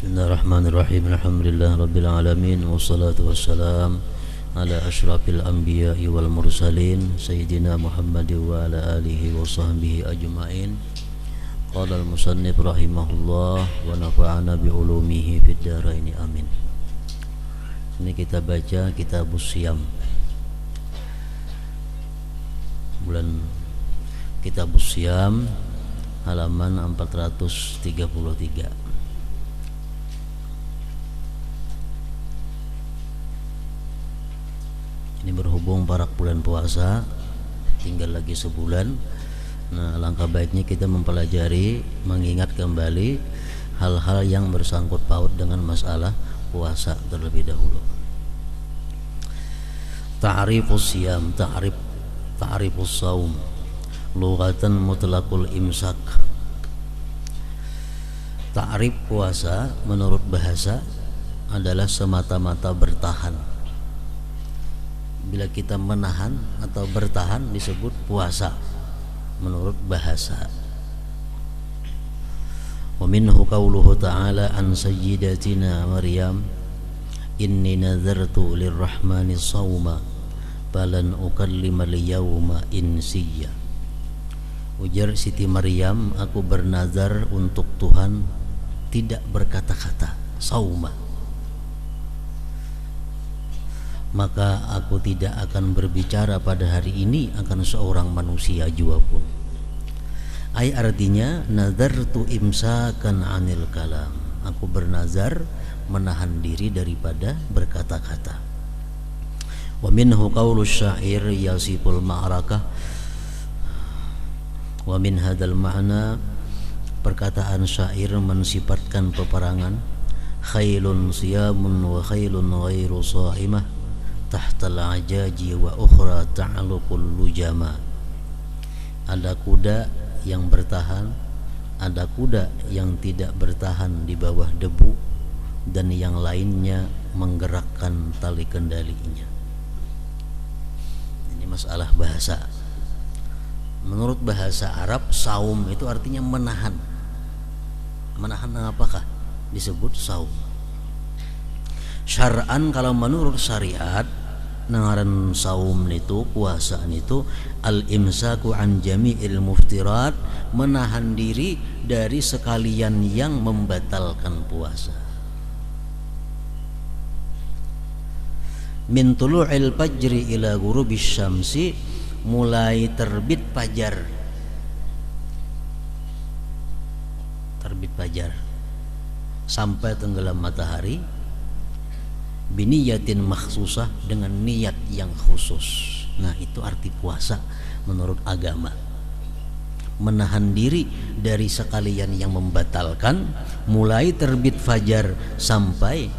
Bismillahirrahmanirrahim. Alhamdulillah rabbil alamin wassalatu wassalam ala asyrafil anbiya'i wal mursalin sayyidina Muhammad wa ala alihi wa sahbihi ajma'in. Qala al-musannif rahimahullah wa nafa'ana bi ulumihi fid dharain amin. Ini kita baca Kitabus Syiyam. Bulan Kitabus Syiyam halaman 433. Ini berhubung parak bulan puasa, tinggal lagi sebulan. Nah, langkah baiknya kita mempelajari, mengingat kembali hal-hal yang bersangkut paut dengan masalah puasa terlebih dahulu. Ta'rifus Syiyam, ta'rifus Shaum, lughatan mutlaqul imsak. Ta'rif puasa menurut bahasa adalah semata-mata bertahan. Bila kita menahan atau bertahan disebut puasa menurut bahasa. Wa minhu qauluhu ta'ala an sayyidatina Maryam inni nazartu lirrahmani shauma falan ukallima al-yawma insiyya. Ujar Siti Maryam, aku bernazar untuk Tuhan tidak berkata-kata, sauma, maka aku tidak akan berbicara pada hari ini akan seorang manusia jua pun. Ai artinya nazartu imsakan anil kalam, aku bernazar menahan diri daripada berkata-kata. Wa minhu qaulu syair yasiful ma'rakah, wa min hadzal ma'na, perkataan syair mensifatkan peperangan. Khailun siyamun wa khailun ghairu sha'imah tahtal ajaji wa ukhra ta'luqul lujama. Ada kuda yang bertahan, ada kuda yang tidak bertahan di bawah debu, dan yang lainnya menggerakkan tali kendalinya. Ini masalah bahasa. Menurut bahasa Arab, saum itu artinya menahan. Menahan apakah disebut saum? Syar'an, kalau menurut syariat, ngaran saum itu, puasaan itu al-imsaku an jami'il muftirat, menahan diri dari sekalian yang membatalkan puasa. Min tulu'il fajri ila ghurubis syamsi, mulai terbit fajar. Terbit fajar sampai tenggelam matahari, biniyatin makhsusah, dengan niat yang khusus. Nah, itu arti puasa menurut agama. Menahan diri dari sekalian yang membatalkan, mulai terbit fajar sampai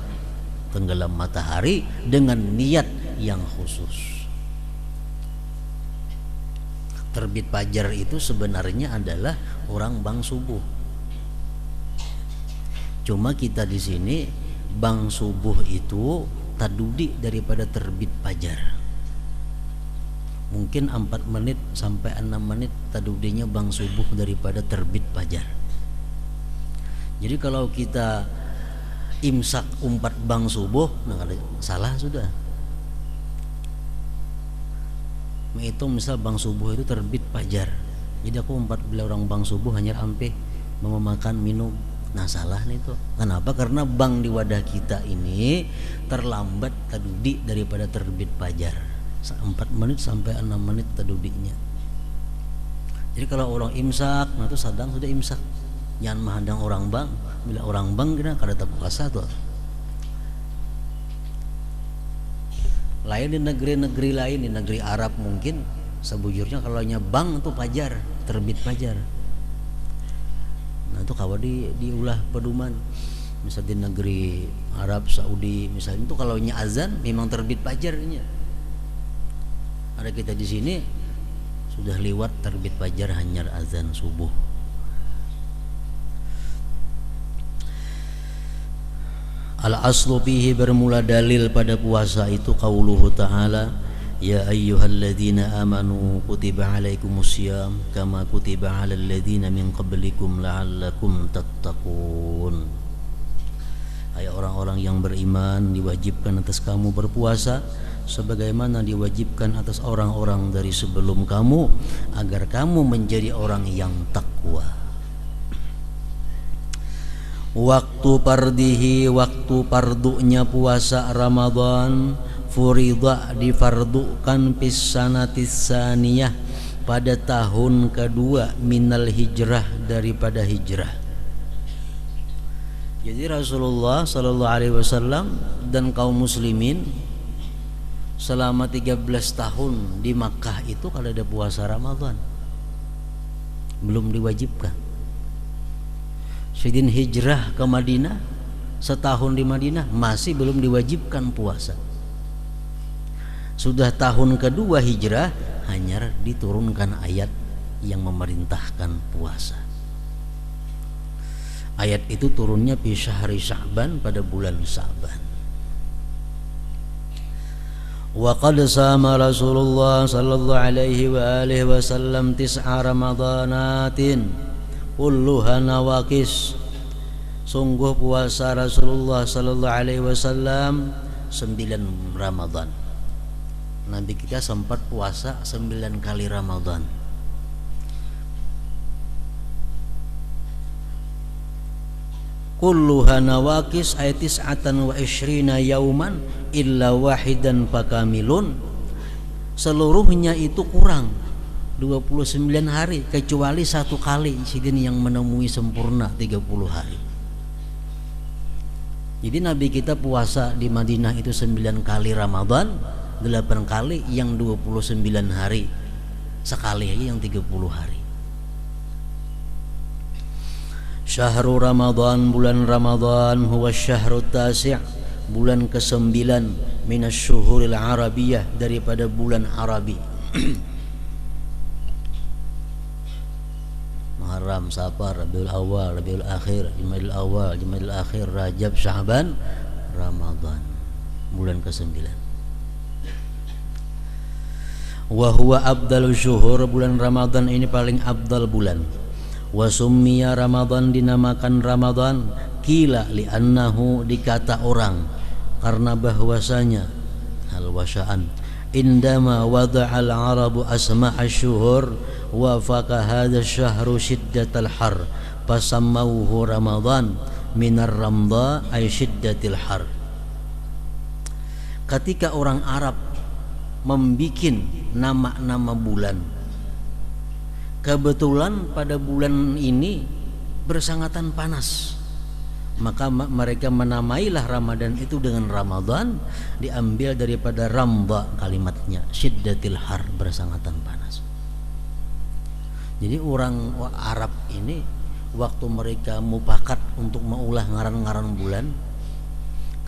tenggelam matahari dengan niat yang khusus. Terbit fajar itu sebenarnya adalah orang bang subuh. Cuma kita di sini bang subuh itu tadudi daripada terbit fajar. Mungkin 4 menit sampai 6 menit tadudinya bang subuh daripada terbit fajar. Jadi kalau kita imsak umpat bang subuh, nah salah sudah. Menghitung misal bang subuh itu terbit fajar, jadi aku umpat bila orang bang subuh hanya sampai mau makan minum. Nah, salah nih tuh. Kenapa? Karena bang di wadah kita ini terlambat tadudi daripada terbit fajar. 4 menit sampai 6 menit tadudinya. Jadi kalau orang imsak, nah itu sadang sudah imsak. Jangan menghadang orang bang. Bila orang bang kena kada tak puasa tuh. Lain di negeri-negeri lain, di negeri Arab mungkin sebujurnya kalau nya bang itu fajar, terbit fajar. Nah, itu kalau diulah pedoman. Misal di negeri Arab Saudi misalnya itu kalau nya azan memang terbit fajarnya. Ada kita di sini sudah lewat terbit fajar, hanya azan subuh. Al-aslu fihi, bermula dalil pada puasa itu qauluhu ta'ala Ya ayyuhalladzina amanu kutiba alaikumussyam kama kutiba alal ladzina min qablikum la'allakum tattaqun. Hai orang-orang yang beriman, diwajibkan atas kamu berpuasa sebagaimana diwajibkan atas orang-orang dari sebelum kamu, agar kamu menjadi orang yang takwa. Waktu pardihi, waktu pardunya puasa Ramadan, furidah, difardukan pisanatis saniyah, pada tahun kedua minal hijrah, daripada hijrah. Jadi Rasulullah sallallahu alaihi wasallam dan kaum muslimin selama 13 tahun di Makkah itu kalau ada puasa Ramadan belum diwajibkan. Sedin hijrah ke Madinah, setahun di Madinah masih belum diwajibkan puasa. Sudah tahun kedua hijrah hanya diturunkan ayat yang memerintahkan puasa. Ayat itu turunnya di syahri Sya'ban, pada bulan Sya'ban. Wa qad sama Rasulullah sallallahu alaihi wa alihi wasallam 9 ramadhanatin kulluha nawaqis. Sungguh puasa Rasulullah sallallahu alaihi wasallam 9 Ramadan. Nabi kita sempat puasa 9 kali Ramadan. Kulluha nawaqis ay 29 yauman illa wahidan fakamilun. Seluruhnya itu kurang 29 hari kecuali satu kali sidin yang menemui sempurna 30 hari. Jadi Nabi kita puasa di Madinah itu 9 kali Ramadan, 8 kali yang 29 hari, sekali aja yang 30 hari. Syahrul Ramadan, bulan Ramadan, huwa syahrul tasi', bulan ke-9 minas syuhuril arabiyah, daripada bulan Arabi. Muharram, Safar, Rabiul Awal, Rabiul Akhir, Jumadil Awal, Jumadil Akhir, Rajab, Sya'ban, Ramadan, bulan ke-9. Wa huwa abdalul syuhur, bulan Ramadan ini paling abdal bulan. Wa summiya Ramadan, dinamakan Ramadan, kila li'annahu, dikata orang karena bahwasanya hal wasa'an indama wada'al arabu asma'a syuhur wa faka hadha syahru shiddatal har fasammauhu Ramadan minar ramda ay shiddatil har. Ketika orang Arab membikin nama-nama bulan, kebetulan pada bulan ini bersangatan panas, maka mereka menamailah Ramadan itu dengan Ramadan, diambil daripada ramda kalimatnya, syiddatil har, bersangatan panas. Jadi orang Arab ini waktu mereka mupakat untuk mengulah ngaran-ngaran bulan,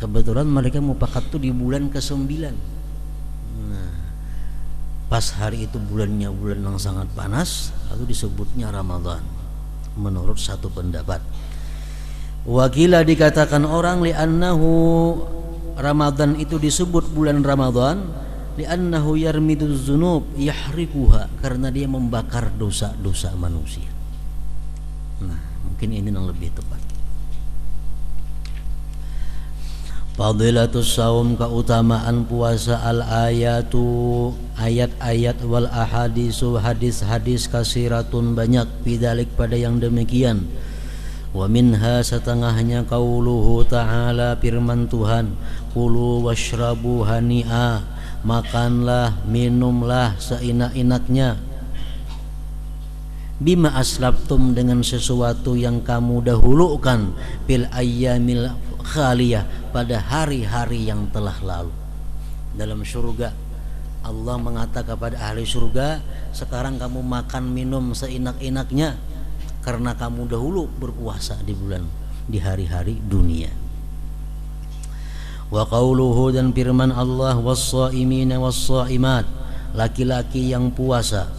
kebetulan mereka mupakat tuh di bulan ke-9. Nah, pas hari itu bulannya bulan yang sangat panas, lalu disebutnya Ramadan menurut satu pendapat. Wakila, dikatakan orang, li'annahu, Ramadan itu disebut bulan Ramadan, li'annahu yarmiduz dzunub yahrikuha, karena dia membakar dosa-dosa manusia. Nah, mungkin ini yang lebih tepat. Fadilatus saum, keutamaan puasa, al ayatu, ayat-ayat, wal ahadisu, hadis-hadis, kasiratun, banyak, bidalik, pada yang demikian. Wa minha, setengahnya, qauluhu ta'ala, firman Tuhan, kulu washrabu hani'a, makanlah, minumlah seenak-enaknya, bima aslabtum, dengan sesuatu yang kamu dahulukan, bil ayyamil khaliyah, pada hari-hari yang telah lalu. Dalam surga Allah mengatakan kepada ahli surga, sekarang kamu makan minum seenak-enaknya karena kamu dahulu berpuasa di hari-hari dunia. Wa qauluhu, dan firman Allah, was-shaimina was-shaimat, laki-laki yang puasa,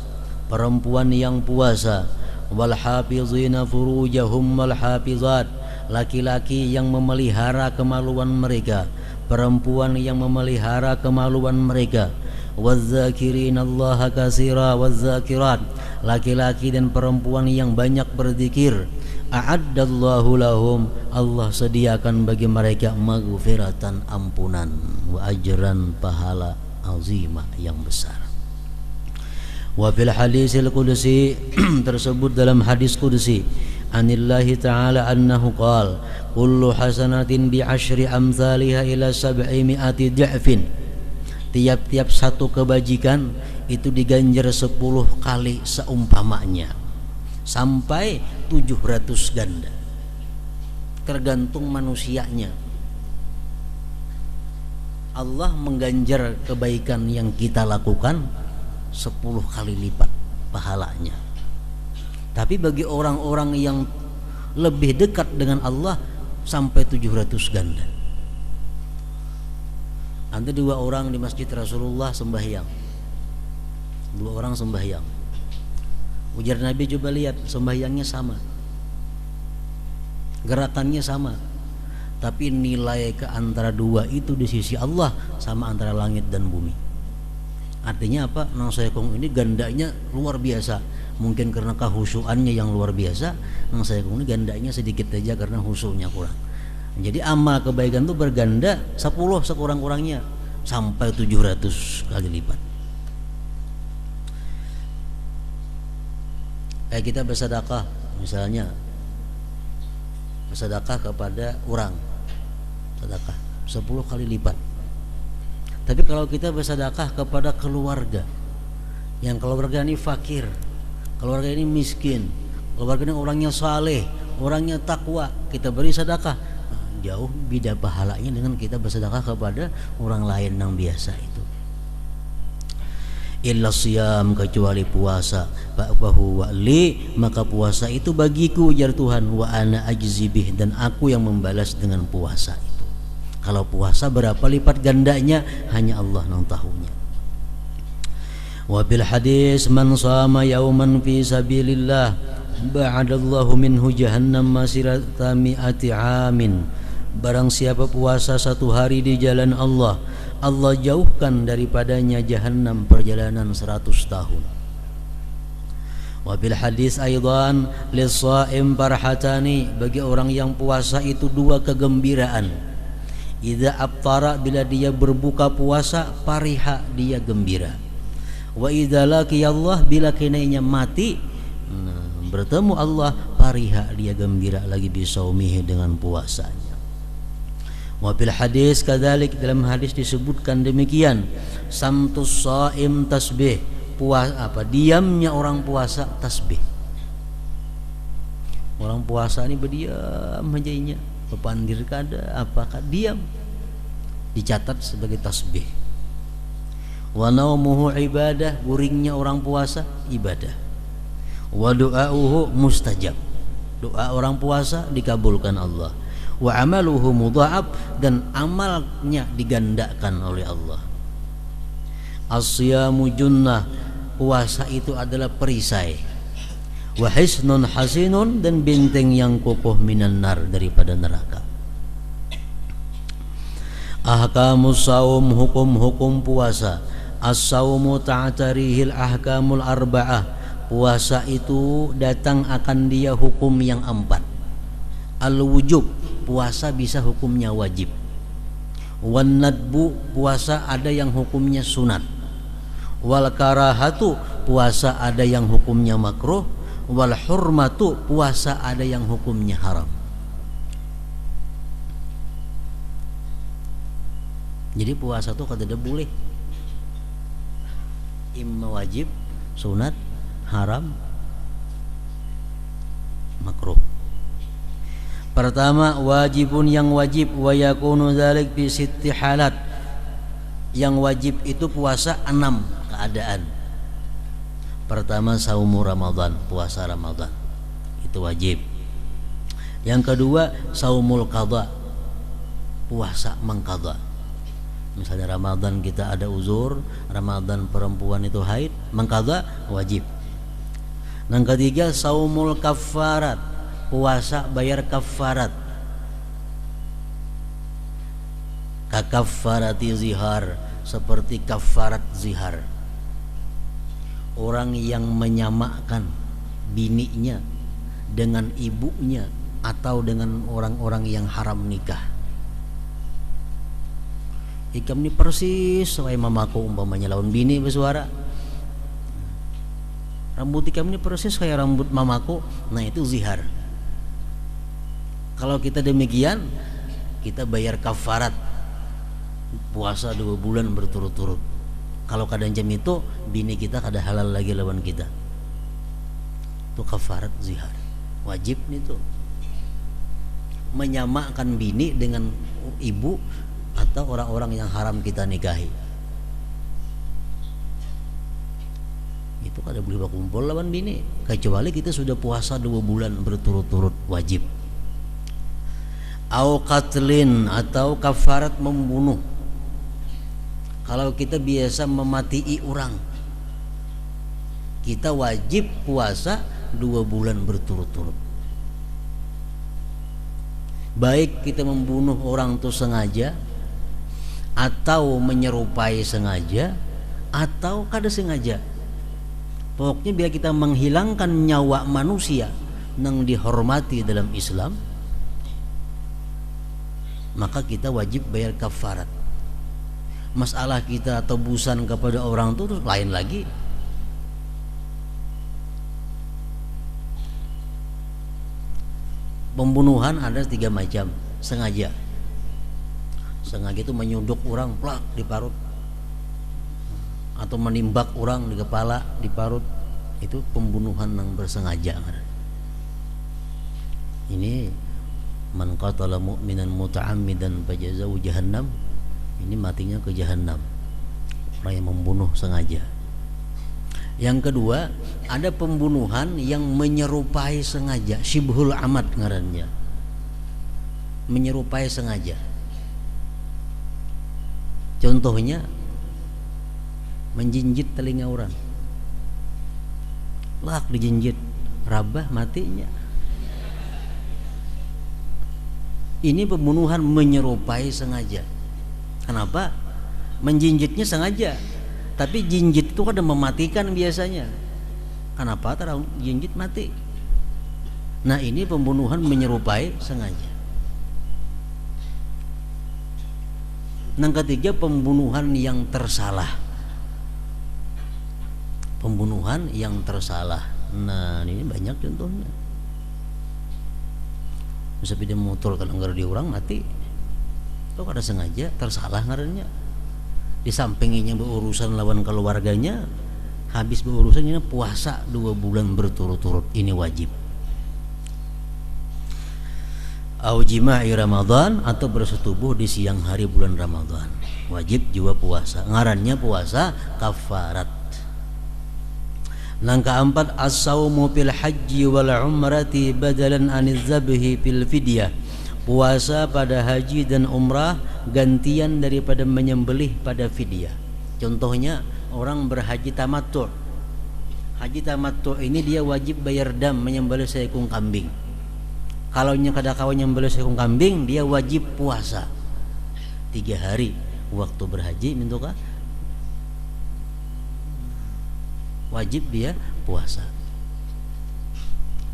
perempuan yang puasa, wal hafizina furujahum wal hafizat, laki-laki yang memelihara kemaluan mereka, perempuan yang memelihara kemaluan mereka, wazzakirin Allah katsira wazzakirat, laki-laki dan perempuan yang banyak berzikir, a'addallahu lahum, Allah sediakan bagi mereka maghfiratan, ampunan, wa ajran, pahala azimah yang besar. Wa fil hadisil qudsi tersebut dalam hadis qudsi anillahi ta'ala annahu qala kullu hasanatin bi asyri amsalha ila 700 dha'fin. Tiap-tiap satu kebajikan itu diganjar 10 kali seumpamanya sampai 700 ganda, tergantung manusianya. Allah mengganjar kebaikan yang kita lakukan 10 kali lipat pahalanya. Tapi bagi orang-orang yang lebih dekat dengan Allah sampai 700 ganda. Ada 2 orang di masjid Rasulullah sembahyang. 2 orang sembahyang. Ujar Nabi, coba lihat, sembahyangnya sama, gerakannya sama, tapi nilai ke antara 2 itu di sisi Allah sama antara langit dan bumi. Artinya apa? Nang sayakong ini gandanya luar biasa. Mungkin karena kehusuannya yang luar biasa, nang sayakong ini gandanya sedikit aja karena husunya kurang. Jadi amal kebaikan itu berganda 10 sekurang-kurangnya sampai 700 kali lipat. Kayak kita bersedekah, misalnya bersedekah kepada orang, sedekah 10 kali lipat. Tapi kalau kita bersedekah kepada keluarga, yang keluarga ini fakir, keluarga ini miskin, keluarga ini orangnya saleh, orangnya takwa, kita beri sedekah, jauh beda pahalanya dengan kita bersedekah kepada orang lain yang biasa itu. Illa siyam, kecuali puasa, bahwa wali, maka puasa itu bagiku, ujar Tuhan, wa ana ajzibih, dan aku yang membalas dengan puasa itu. Kalau puasa berapa lipat gandanya hanya Allah yang tahunya. Wa bil hadis man shama yauman fi sabilillah ba'adallahu minhu jahannam masirata mi'ati amin. Barang siapa puasa 1 hari di jalan Allah, Allah jauhkan daripadanya jahanam perjalanan 100 tahun. Wa bil hadis aidan lis-shaim farhatani, bagi orang yang puasa itu 2 kegembiraan. Idza aftara, bila dia berbuka puasa, fariha, dia gembira. Wa idza laqiyallah, bila kenainya mati bertemu Allah, fariha, dia gembira lagi bisaumihi, dengan puasanya. Wa bil hadis kadzalik, dalam hadis disebutkan demikian, samtus shaim tasbih, diamnya orang puasa tasbih. Orang puasa ini berdiam aja, pepandir kada apakah diam, dicatat sebagai tasbih. Wa naumuhu ibadah, guringnya orang puasa ibadah. Wa du'auhu mustajab, doa orang puasa dikabulkan Allah. Wa amaluhu mudha'ab, dan amalnya digandakan oleh Allah. As-siyamu junnah, puasa itu adalah perisai. Wa hisnun hasinun, dan benteng yang kokoh minan nar, daripada neraka. Ahkamus saum, hukum-hukum puasa. As-saumu ta'tarihil ahkamul arba'ah, puasa itu datang akan dia hukum yang 4. Al-wujub, puasa bisa hukumnya wajib. Wan nadbu, puasa ada yang hukumnya sunat. Wal karahatu, puasa ada yang hukumnya makruh. Wal hurmatu, puasa ada yang hukumnya haram. Jadi puasa itu kada boleh, imma wajib, sunat, haram, makruh. Pertama, wajibun, yang wajib, wa yakunu dzalik fi 6 halat. Yang wajib itu puasa 6 keadaan. Pertama, saumu Ramadan, puasa Ramadan, itu wajib. Yang kedua, saumul qadha, puasa mengqadha. Misalnya Ramadan kita ada uzur, Ramadan perempuan itu haid, mengqadha wajib. Yang ketiga, saumul kafarat, puasa bayar kafarat. Kakafarati zihar, seperti kafarat zihar. Orang yang menyamakan bininya dengan ibunya atau dengan orang-orang yang haram nikah. Ikam ini persis sesuai mamaku umpamanya lawan bini bersuara. Rambut ikam ini persis kayak rambut mamaku, nah itu zihar. Kalau kita demikian, kita bayar kafarat puasa 2 bulan berturut-turut. Kalau kadang jam itu bini kita kada halal lagi lawan kita, itu kafarat zihar. Wajib itu menyamakan bini dengan ibu atau orang-orang yang haram kita nikahi. Itu kada boleh berkumpul lawan bini kecuali kita sudah puasa 2 bulan berturut-turut, wajib. Au qatlin, atau kafarat membunuh. Kalau kita biasa mematii orang, kita wajib puasa 2 bulan berturut-turut. Baik kita membunuh orang itu sengaja, atau menyerupai sengaja, atau kada sengaja. Pokoknya bila kita menghilangkan nyawa manusia yang dihormati dalam Islam, maka kita wajib bayar kafarat. Masalah kita tebusan kepada orang itu lain lagi. Pembunuhan ada 3 macam. Sengaja itu menyunduk orang plak di parut, atau menimbak orang di kepala di parut, itu pembunuhan yang bersengaja. Ini man qatala mu'minan muta'ammidan fajazau jahannam, ini matinya ke jahannam, orang yang membunuh sengaja. Yang kedua, ada pembunuhan yang menyerupai sengaja, syibhul amad ngarannya, menyerupai sengaja. Contohnya menjinjit telinga orang, lak dijinjit, rabah matinya. Ini pembunuhan menyerupai sengaja. Kenapa? Menjinjitnya sengaja, tapi jinjit itu kan mematikan biasanya. Kenapa taruh jinjit mati? Nah, ini pembunuhan menyerupai sengaja. Yang ketiga, pembunuhan yang tersalah. Pembunuhan yang tersalah. Nah, ini banyak contohnya. Sepeda motor kalau nggak di orang mati, itu kada sengaja, tersalah ngarannya. Di sampingnya berurusan lawan keluarganya, habis berurusannya puasa 2 bulan berturut-turut, ini wajib. Au jima'i Ramadan, atau bersetubuh di siang hari bulan Ramadan, wajib juga puasa, ngarannya puasa kafarat. Yang keempat, as-saumu fil haji wal umrati badalan aniz zabhi fil fidyah, puasa pada haji dan umrah gantian daripada menyembelih pada fidyah. Contohnya orang berhaji tamattu'. Haji tamattu' ini dia wajib bayar dam, menyembelih seekor kambing. Kalau kada kawan nyembelih seekor kambing, dia wajib puasa 3 hari waktu berhaji, mintukah wajib dia puasa.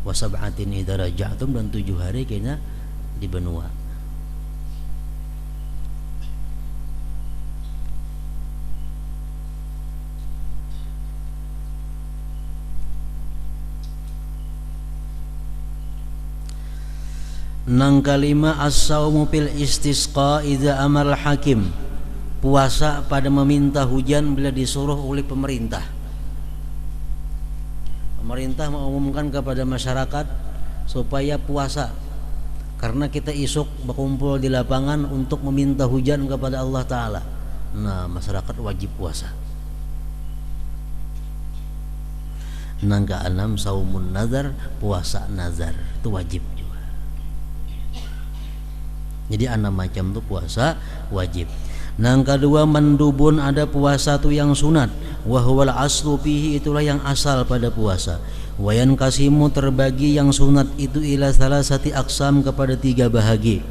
Wa sab'atin idza raja'tum, dan 7 hari kena di benua. Nang kalima, as-saumu fil istisqa idza amara al-hakim, puasa pada meminta hujan bila disuruh oleh pemerintah. Pemerintah mengumumkan kepada masyarakat supaya puasa, karena kita isuk berkumpul di lapangan untuk meminta hujan kepada Allah Ta'ala. Nah, masyarakat wajib puasa. Nang keenam, saumun nazar, puasa nazar, itu wajib juga. Jadi 6 macam itu puasa wajib. Nang kedua, mandubun, ada puasa tu yang sunat, wa huwal aslu fihi, itulah yang asal pada puasa. Wayan kasimu, terbagi yang sunat itu ila salasati aqsam, kepada 3 bahagi.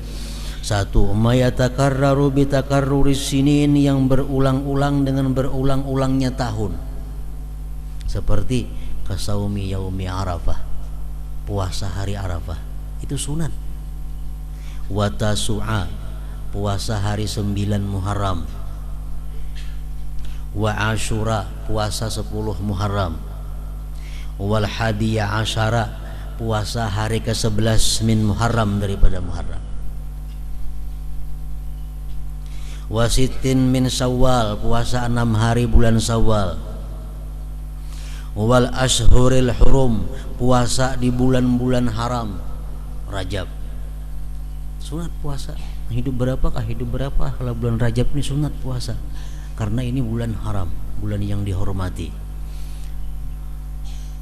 1, mayatakarraru bitakarruris sinin, yang berulang-ulang dengan berulang-ulangnya tahun, seperti kasaumi yaumi arafah, puasa hari Arafah. itu sunat. Wa tasu'a, puasa hari 9 Muharram. Wa Asyura, puasa 10 Muharram. Wal hadiya asyara, puasa hari ke-11 min Muharram daripada Muharram. Wa sittin min Syawal, puasa 6 hari bulan Syawal. Wal ashhuril hurum, puasa di bulan-bulan haram. Rajab, sunat puasa. Hidup berapakah? Hidup berapa kalau bulan Rajab ini sunat puasa, karena ini bulan haram, bulan yang dihormati.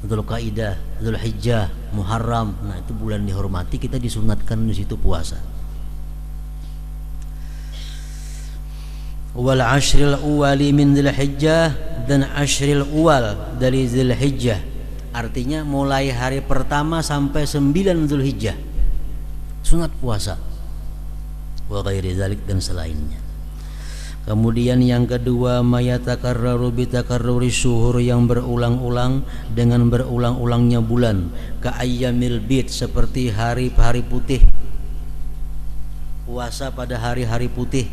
Dzulqa'dah, Dzulhijjah, Muharram, nah itu bulan dihormati, kita disunatkan di situ puasa. Wal ashril uwali min Dzulhijjah, dan ashril uwal dari Dzulhijjah, artinya mulai hari pertama sampai 9 Dzulhijjah sunat puasa. Wa ghairi dzalik, dan selainnya. Kemudian yang kedua, mayatakarraru bitakarruri syuhur, yang berulang-ulang dengan berulang-ulangnya bulan. Ka ayyamil bid, seperti hari-hari putih, puasa pada hari-hari putih.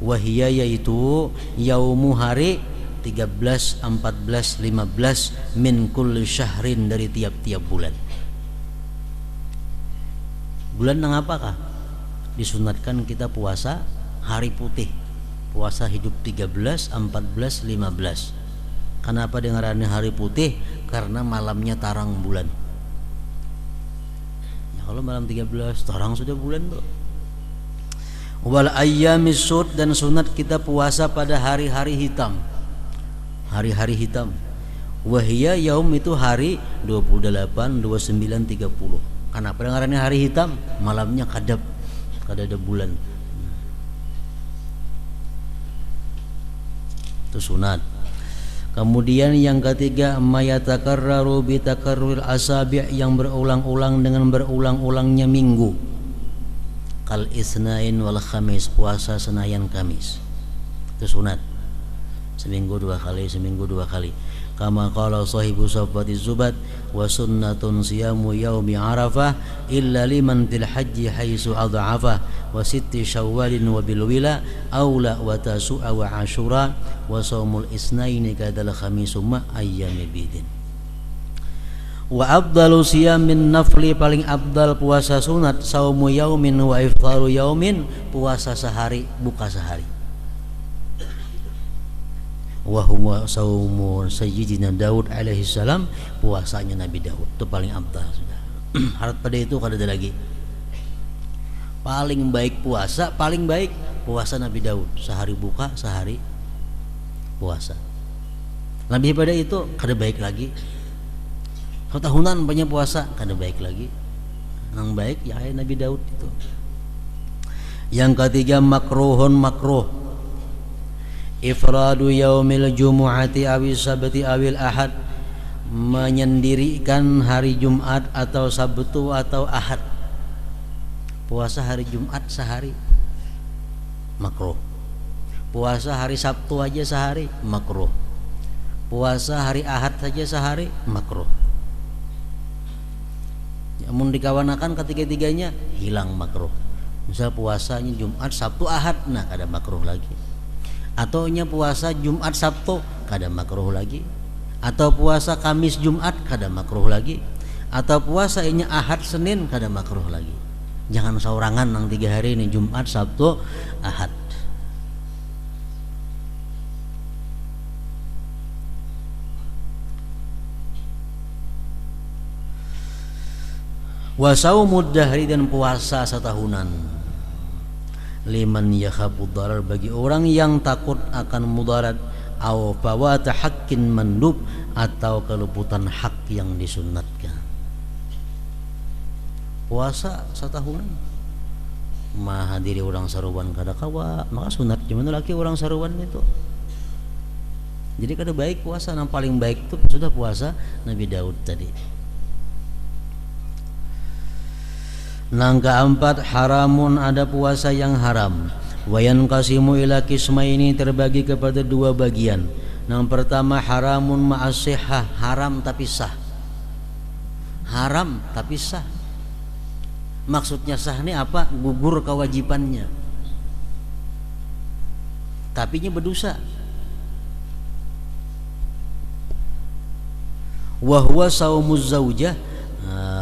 Wahia, yaitu yaumu, hari 13, 14, 15 min kulli syahrin, dari tiap-tiap bulan. Bulan yang apakah? Disunatkan kita puasa hari putih, puasa hidup 13, 14, 15. Kenapa dengarannya hari putih? Karena malamnya tarang bulan. Ya, kalau malam 13 tarang sudah bulan tuh. Wal ayyamis sud, dan sunat kita puasa pada hari-hari hitam. Hari-hari hitam. Wahia, yaum, itu hari 28, 29, 30. Kenapa dengarannya hari hitam? Malamnya kadab, kada ada bulan. Itu sunat. Kemudian yang ketiga, mayatakarraru bitakarruril asabi', yang berulang-ulang dengan berulang-ulangnya minggu. Kal isnain wal khamis, puasa Senayan Kamis. Itu sunat. Seminggu 2 kali, seminggu 2 kali. Kama qala sahibu safati zubat, wa sunnatun siyamu yaumi arafah illa liman fil haji haitsu adhafah, wa sitti syawalin wa bilwila aula wa tasu'a wa asyura wa saumul isnaini kadal khamisu ma ayyami bidin. Wa afdalu siyamin nafli, paling afdal puasa sunat, saumu yaumin wa iftaru yaumin, puasa sehari buka sehari. Wa huwa saumu sayyidina Daud alaihi salam, puasanya Nabi Daud, itu paling afdal sudah. Harap pada itu kada ada lagi. Paling baik puasa, paling baik puasa Nabi Daud, sehari buka sehari puasa. Lebih pada itu kada baik lagi. Kalau tahunan banyak puasa kada baik lagi. Yang baik ya Nabi Daud itu. Yang ketiga, makruhun, makruh ifradu yaumil jumu'ati awil sabti awil ahad, menyendirikan hari Jumat atau Sabtu atau Ahad. Puasa hari Jumat sehari makruh. Puasa hari Sabtu aja sehari makruh. Puasa hari Ahad saja sehari makruh. Namun dikawanakan ketiga-tiganya hilang makruh. Misal puasanya Jumat, Sabtu, Ahad, nah kada makruh lagi. Atau nya puasa Jumat, Sabtu, kada makruh lagi. Atau puasa Kamis, Jumat, kada makruh lagi. Atau puasa nya Ahad, Senin, kada makruh lagi. Jangan saurangan nang 3 hari ini, Jumat, Sabtu, Ahad. Wa saumud dahri, dan puasa setahunan. Liman yakhafu darar, bagi orang yang takut akan mudarat. Aw fawata haqqin mandub, atau keluputan hak yang disunnatkan. Puasa setahunan. Mahadiri orang saruban kada kawa, maka sunat cuman laki orang saruban itu. Jadi kada baik puasa, yang paling baik itu sudah puasa Nabi Daud tadi. Nang keempat, haramun, ada puasa yang haram. Wayan kasimu ila kismaini, terbagi kepada 2 bagian. Yang pertama, haramun ma'asihah, haram tapi sah. Haram tapi sah. Maksudnya sah ini apa? Gugur kewajibannya, tapi nya berdosa. Wa huwa saumuz zaujah,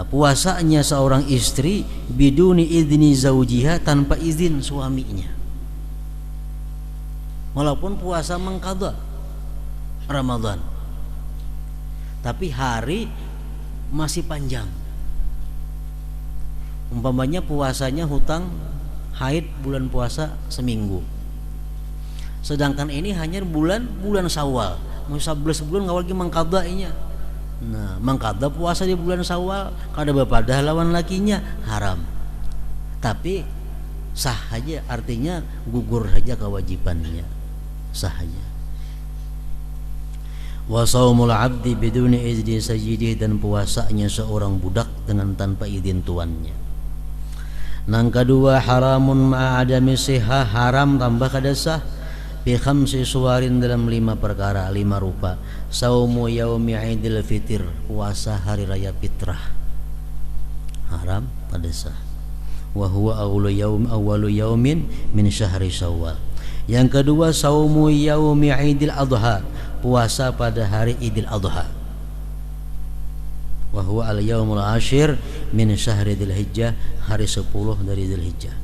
puasanya seorang istri biduni idzni zaujiha, tanpa izin suaminya. Walaupun puasa mengqadha Ramadan, tapi hari masih panjang. Umpamanya puasanya hutang haid bulan puasa seminggu, sedangkan ini hanya bulan Syawal, mau 11 bulan nggak lagi mengqadainya. Nah, mengqadha puasa di bulan Syawal kada bepadah lawan lakinya haram, tapi sah aja, artinya gugur saja kewajibannya, sah aja. Wa shaumul 'abdi biduni izni sayyidih, dan puasanya seorang budak dengan tanpa izin tuannya. Nang kedua, haramun ma'adami sihah, haram tambah kada sah, bi khamsi suwarin, dalam 5 perkara, 5 rupa. Saumu yaumi idil fitir, puasa hari raya fitrah, haram kada sah. Wa huwa awwalu yaumin min syahri Syawal. Yang kedua, saumu yaumi idil adha, puasa pada hari Idul Adha. Wa huwa al-yaumul ashir min syahri Dzulhijjah, hari 10 dari Dzulhijjah.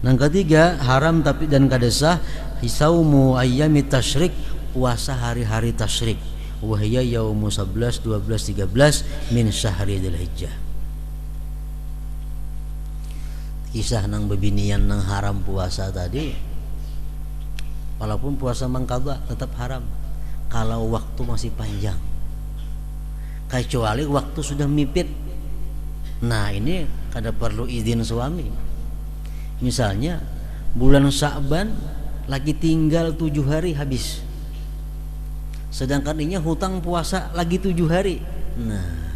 Yang ketiga, haram tapi dan kada sah, saumu ayyami tasyrik, puasa hari-hari tasyrik. Wa hiya yaumu 11, 12, 13 min syahri Dzulhijjah. Kisah nang bebinian nang haram puasa tadi, walaupun puasa mengqadha tetap haram kalau waktu masih panjang, kecuali waktu sudah mipit. Nah, ini kada perlu izin suami. Misalnya bulan Sya'ban lagi tinggal 7 hari habis, sedangkan ini hutang puasa lagi 7 hari. Nah,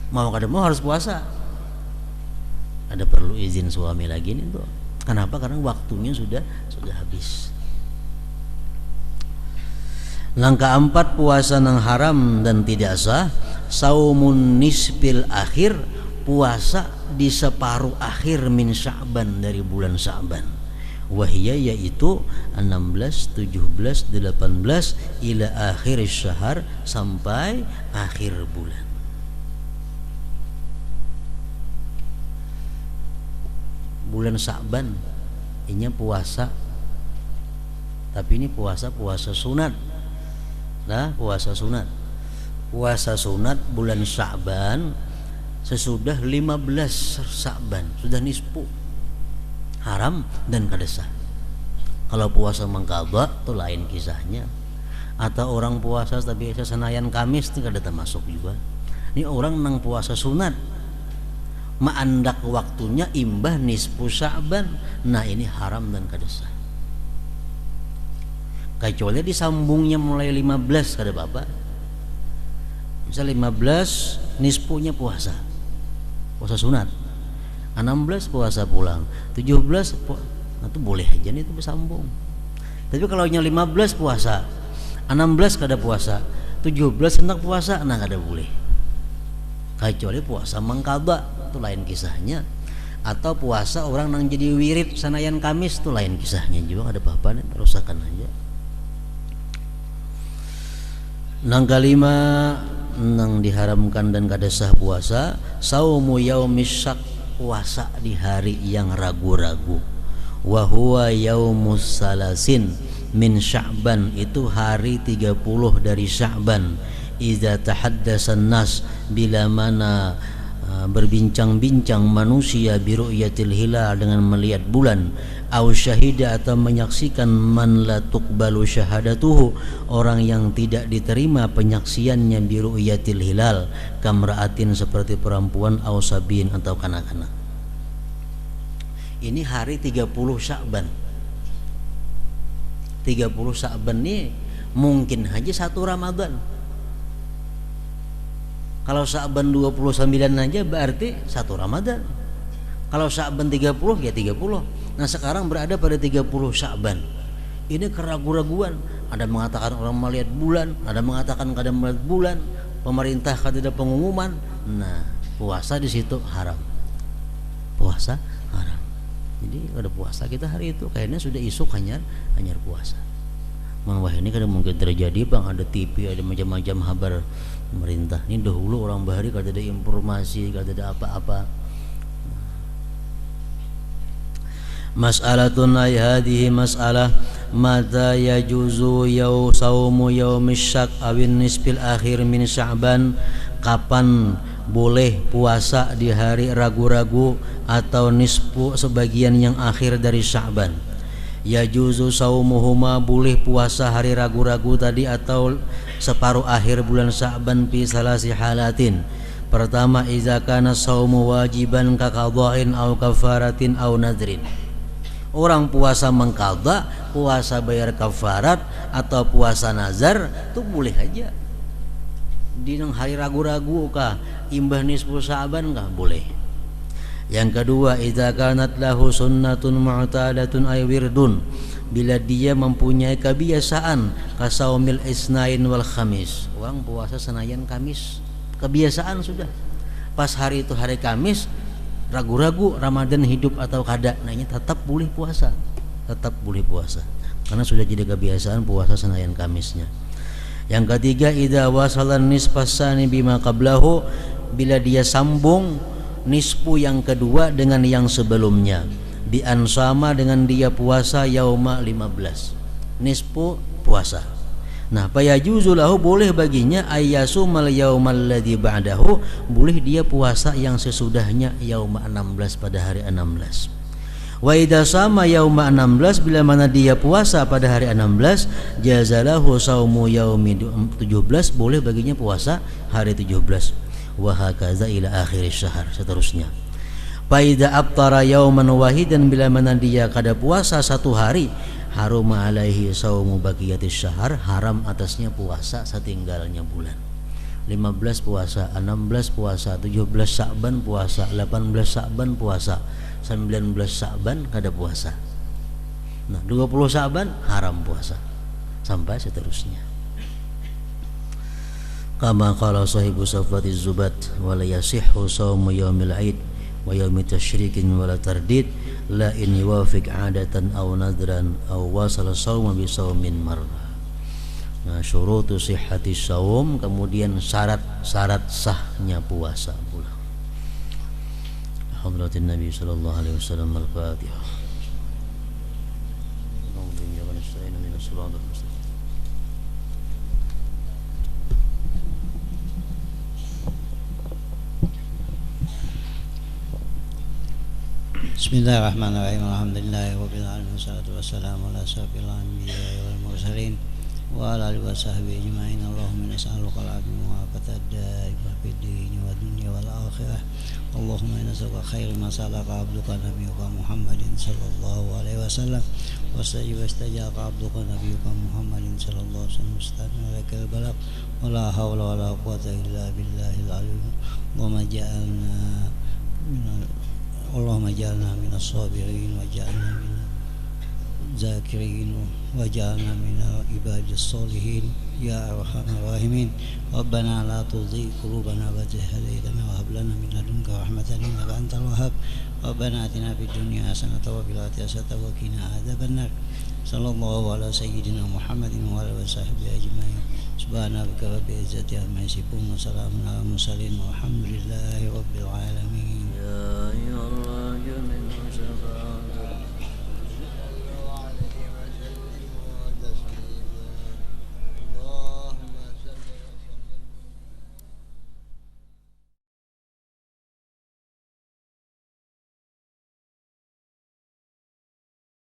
mau kada mau harus puasa, ada perlu izin suami lagi nih tuh. Kenapa? Karena waktunya sudah habis. Langkah 4, puasa nang haram dan tidak sah, saumun nisbil akhir, puasa di separuh akhir min Sya'ban, dari bulan Sya'ban. Wahiyya, yaitu 16, 17, 18 ila akhir syahr, sampai akhir bulan. Bulan Sya'ban ini puasa, tapi ini puasa sunat. Nah, puasa sunat bulan Sya'ban sesudah 15 Sya'ban, sudah nisfu, haram dan kada sah. Kalau puasa mengqadha itu lain kisahnya. Atau orang puasa tapi senayan Kamis itu kada termasuk juga. Ini orang nang puasa sunat maandak waktunya imbah nisfu Sya'ban, nah ini haram dan kada sah. Kecuali disambungnya mulai 15 kada apa-apa. Misal 15 nisfunya puasa sunat, 16 puasa pulang, 17 nah itu boleh aja nih, itu bersambung. Tapi kalau nya 15 puasa, 16 kada puasa, 17 hendak puasa, nah kada boleh. Kecuali puasa mengqadha, itu lain kisahnya. Atau puasa orang nang jadi wirid sanayan Kamis, itu lain kisahnya juga, ada apa-apa nih, terusakan aja. Nang kelima, nang diharamkan dan kada sah puasa, saumu yaumis syak, puasa di hari yang ragu-ragu. Wa huwa yaumus salasin min Sya'ban, itu hari 30 dari Sya'ban. Idza tahaddatsan nas, bila mana berbincang-bincang manusia bi ru'yatil hilal, dengan melihat bulan. Au syahida, atau menyaksikan man la tuqbalu syahadatuhu, orang yang tidak diterima penyaksiannya bi ru'yatil hilal, kamra'atin, seperti perempuan, au sabin, atau kanak-kanak. Ini hari 30 Sya'ban. 30 Sya'ban ini mungkin aja 1 Ramadan. Kalau Sya'ban 29 aja berarti 1 Ramadan. Kalau Sya'ban 30 ya 30. Nah, sekarang berada pada 30 Sya'ban. Ini keraguan-raguan. Ada mengatakan orang melihat bulan, ada mengatakan kada melihat bulan, pemerintah kada ada pengumuman. Nah, puasa di situ haram. puasa haram. Jadi ada puasa kita hari itu kayaknya sudah isuk hanya puasa. Wah ini kadang mungkin terjadi bang, ada TV, ada macam-macam kabar pemerintah. Ini dahulu orang bahari kada ada informasi, kada ada apa-apa. Mas'alatun ay hadhihi mas'alah mata yajuzu saumu yaumis syak awin nisfil akhir min Sya'ban. Kapan boleh puasa di hari ragu-ragu atau nisfu sebagian yang akhir dari Sya'ban? Yajuzu saumuhuma, boleh puasa hari ragu-ragu tadi atau separuh akhir bulan Sya'ban fi salasi halatin. Pertama, idza kana saumu wajiban ka qadha'in aw kafaratin aw nadrin. Orang puasa mengqadha, puasa bayar kafarat atau puasa nazar itu boleh aja. Di hari ragu-ragu kah, imbah nisfu Sya'ban kah, boleh. Yang kedua, idza kanat lahu sunnatun mu'tadatun ay wirdun, bila dia mempunyai kebiasaan kasaumil isnain wal khamis. Orang puasa Senayan Kamis, kebiasaan sudah. Pas hari itu hari Kamis, ragu-ragu Ramadan hidup atau kada, nah ini tetap boleh puasa. Tetap boleh puasa. Karena sudah jadi kebiasaan puasa Senayan Kamisnya. Yang ketiga, idza wasalan nisfasani bima qablahu, bila dia sambung nisfu yang kedua dengan yang sebelumnya, bi ansama dengan dia puasa yauma 15. Nisfu puasa. Nah, fayajuzu lahu, boleh baginya ayyasumal yaumal ladzi ba'dahu, boleh dia puasa yang sesudahnya yauma 16 pada hari 16. Wa idza sama yauma 16, bila mana dia puasa pada hari 16, jazalahu saumu yaumi 17, boleh baginya puasa hari 17. Wa hakaza ila akhir syahr, seterusnya. Fa idza aftara yauman wahidan, bila mana dia kada puasa satu hari, harum alaihi saumu baqiyatis syahr, haram atasnya puasa setinggalnya bulan. 15 puasa, 16 puasa, 17 Sya'ban puasa, 18 Sya'ban puasa, 19 Sya'ban kada puasa. Nah, 20 Sya'ban haram puasa sampai seterusnya. Kama qala sahibu Safatiz Zubat, wa la yasihhu shaumu yaumil 'id wa yaumi tasyrikin wa la tardid la in yuwafiq 'adatan aw nadran aw wasala shauma bi shaumin marra. Nah, syurutu sihhati shaum, kemudian syarat-syarat sahnya puasa pula. Hadratin Nabi sallallahu alaihi wasallam. Al-Fatihah. Bismillahirrahmanirrahim. Alhamdulillahirabbil alamin, wassalatu wassalamu ala asyrofil anbiya'i wal mursalin wa ala alihi wa sahbihi ajma'in. Allahumma nas'aluka al-'afwa wa fatadda fid dini wa dunya wal akhirah. Allahumma nas'aluka khaira ma salaka 'abduka nabiyyuka Muhammadin sallallahu alaihi wasallam wastajaba 'abduka nabiyyuka Muhammadin sallallahu alaihi wasallam mustamilakal balagh wa la hawla wa la quwwata illa billahil aliyyil. Allahumma ja'alna minas sabirin wa ja'alna minaz zakirin wa ja'alna minal ibadis solihin ya arhamar rahimin. Rabbana la tuzigh qulubana ba'da idh hadaytana wa hab lana min ladunka rahmatan innaka antal wahhab. Rabbana atina fid dunya hasanatan wa fil akhirati hasanatan wa qina adzabannar. Sallallahu ala sayyidina Muhammadin wa ala sahbihi ajma'in. Subhana rabbika rabbil izzati amma yasifun wa salamun alal mursalin walhamdulillahi rabbil alamin.